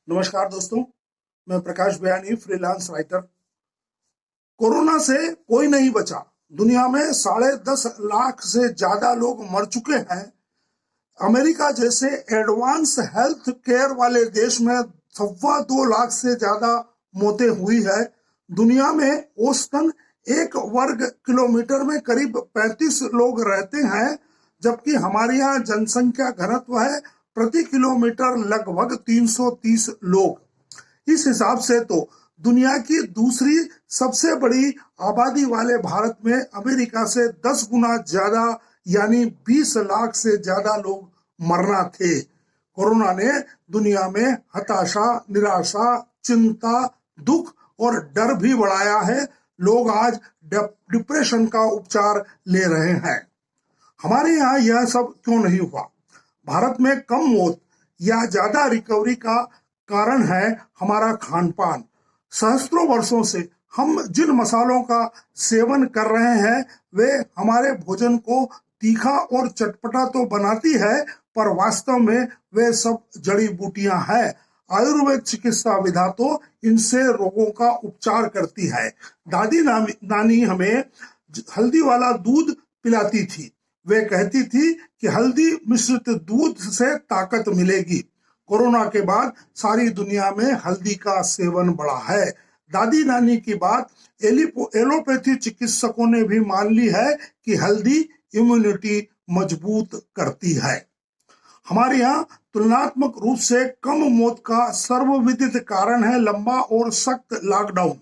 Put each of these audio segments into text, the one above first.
नमस्कार दोस्तों, मैं प्रकाश बयानी, फ्रीलांस राइटर। कोरोना से कोई नहीं बचा। दुनिया में 10.5 लाख से ज्यादा लोग मर चुके हैं। अमेरिका जैसे एडवांस हेल्थ केयर वाले देश में 2.25 लाख से ज्यादा मौतें हुई है। दुनिया में औसतन 1 वर्ग किलोमीटर में करीब 35 लोग रहते हैं, जबकि हमारे यहाँ जनसंख्या घनत्व है प्रति किलोमीटर लगभग 330 लोग। इस हिसाब से तो दुनिया की दूसरी सबसे बड़ी आबादी वाले भारत में अमेरिका से 10 गुना ज्यादा यानी 20 लाख से ज्यादा लोग मरना थे। कोरोना ने दुनिया में हताशा, निराशा, चिंता, दुख और डर भी बढ़ाया है। लोग आज डिप्रेशन का उपचार ले रहे हैं। हमारे यहाँ यह सब क्यों नहीं हुआ? भारत में कम मौत या ज्यादा रिकवरी का कारण है हमारा खान पान। सहस्त्रों वर्षों से हम जिन मसालों का सेवन कर रहे हैं वे हमारे भोजन को तीखा और चटपटा तो बनाती है, पर वास्तव में वे सब जड़ी बूटियां हैं। आयुर्वेद चिकित्सा विधा तो इनसे रोगों का उपचार करती है। दादी नानी हमें हल्दी वाला दूध पिलाती थी। वे कहती थी कि हल्दी मिश्रित दूध से ताकत मिलेगी। कोरोना के बाद सारी दुनिया में हल्दी का सेवन बढ़ा है। दादी नानी की बात एलोपैथी चिकित्सकों ने भी मान ली है कि हल्दी इम्यूनिटी मजबूत करती है। हमारे यहाँ तुलनात्मक रूप से कम मौत का सर्वविदित कारण है लंबा और सख्त लॉकडाउन।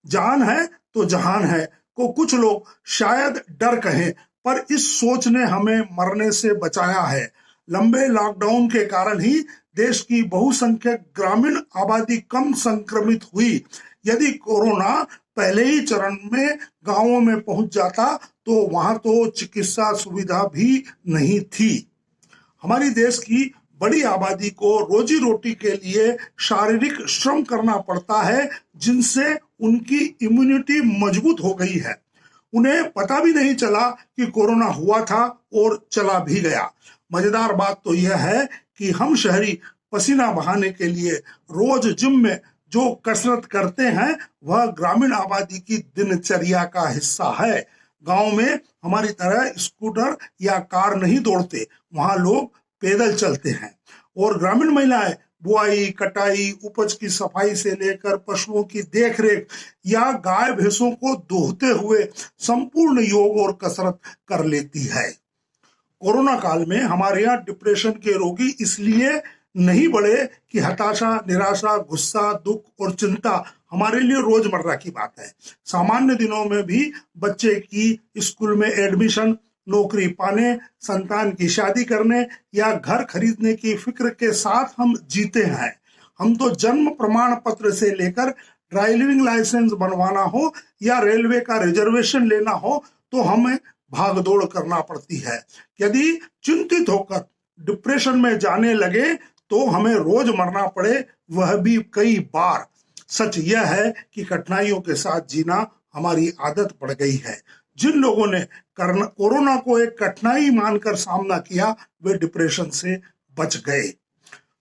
जान है तो जहान है को कुछ लोग शायद डर कहें, पर इस सोच ने हमें मरने से बचाया है। लंबे लॉकडाउन के कारण ही देश की बहुसंख्यक ग्रामीण आबादी कम संक्रमित हुई। यदि कोरोना पहले ही चरण में गांवों में पहुंच जाता तो वहां तो चिकित्सा सुविधा भी नहीं थी। हमारी देश की बड़ी आबादी को रोजी रोटी के लिए शारीरिक श्रम करना पड़ता है, जिनसे उनकी इम्यूनिटी मजबूत हो गई है। उन्हें पता भी नहीं चला कि कोरोना हुआ था और चला भी गया। मजेदार बात तो यह है कि हम शहरी पसीना बहाने के लिए रोज जिम में जो कसरत करते हैं वह ग्रामीण आबादी की दिनचर्या का हिस्सा है। गांव में हमारी तरह स्कूटर या कार नहीं दौड़ते, वहां लोग पैदल चलते हैं। और ग्रामीण महिलाएं बुआई, कटाई, उपज की सफाई से लेकर पशुओं की देखरेख या गाय भैंसों को दोहते हुए संपूर्ण योग और कसरत कर लेती है। कोरोना काल में हमारे यहाँ डिप्रेशन के रोगी इसलिए नहीं बढ़े कि हताशा, निराशा, गुस्सा, दुख और चिंता हमारे लिए रोजमर्रा की बात है। सामान्य दिनों में भी बच्चे की स्कूल में एडमिशन, नौकरी पाने, संतान की शादी करने या घर खरीदने की फिक्र के साथ हम जीते हैं। हम तो जन्म प्रमाण पत्र से लेकर ड्राइविंग लाइसेंस बनवाना हो या रेलवे का रिजर्वेशन लेना हो तो हमें भागदौड़ करना पड़ती है। यदि चिंतित होकर डिप्रेशन में जाने लगे तो हमें रोज मरना पड़े, वह भी कई बार। सच यह है कि कठिनाइयों के साथ जीना हमारी आदत पड़ गई है। जिन लोगों ने कोरोना को एक कठिनाई मानकर सामना किया वे डिप्रेशन से बच गए।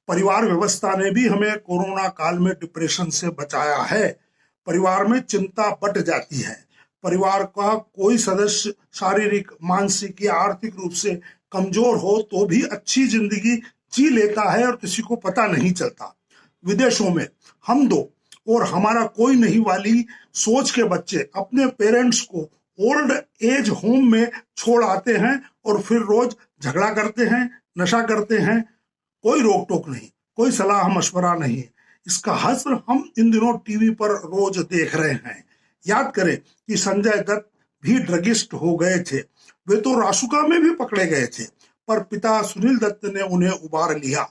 परिवार व्यवस्था ने भी हमें कोरोना काल में डिप्रेशन से बचाया है। परिवार में चिंता बढ़ जाती है। परिवार का कोई सदस्य शारीरिक, मानसिक या आर्थिक रूप से कमजोर हो तो भी अच्छी जिंदगी जी लेता है और किसी को पता नहीं चलता। विदेशों में हम दो और हमारा कोई नहीं वाली सोच के बच्चे अपने पेरेंट्स को ओल्ड एज होम में छोड़ आते हैं और फिर रोज झगड़ा करते हैं, नशा करते हैं। कोई रोक टोक नहीं, कोई सलाह मशवरा नहीं। इसका हश्र हम इन दिनों टीवी पर रोज देख रहे हैं। याद करें कि संजय दत्त भी ड्रगिस्ट हो गए थे। वे तो रासुका में भी पकड़े गए थे, पर पिता सुनील दत्त ने उन्हें उबार लिया।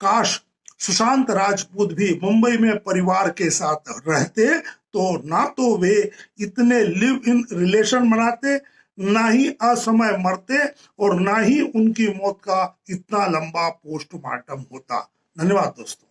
काश सुशांत राजपूत भी मुंबई में परिवार के साथ रहते तो ना तो वे इतने लिव इन रिलेशन बनाते, ना ही असमय मरते और ना ही उनकी मौत का इतना लंबा पोस्टमार्टम होता। धन्यवाद दोस्तों।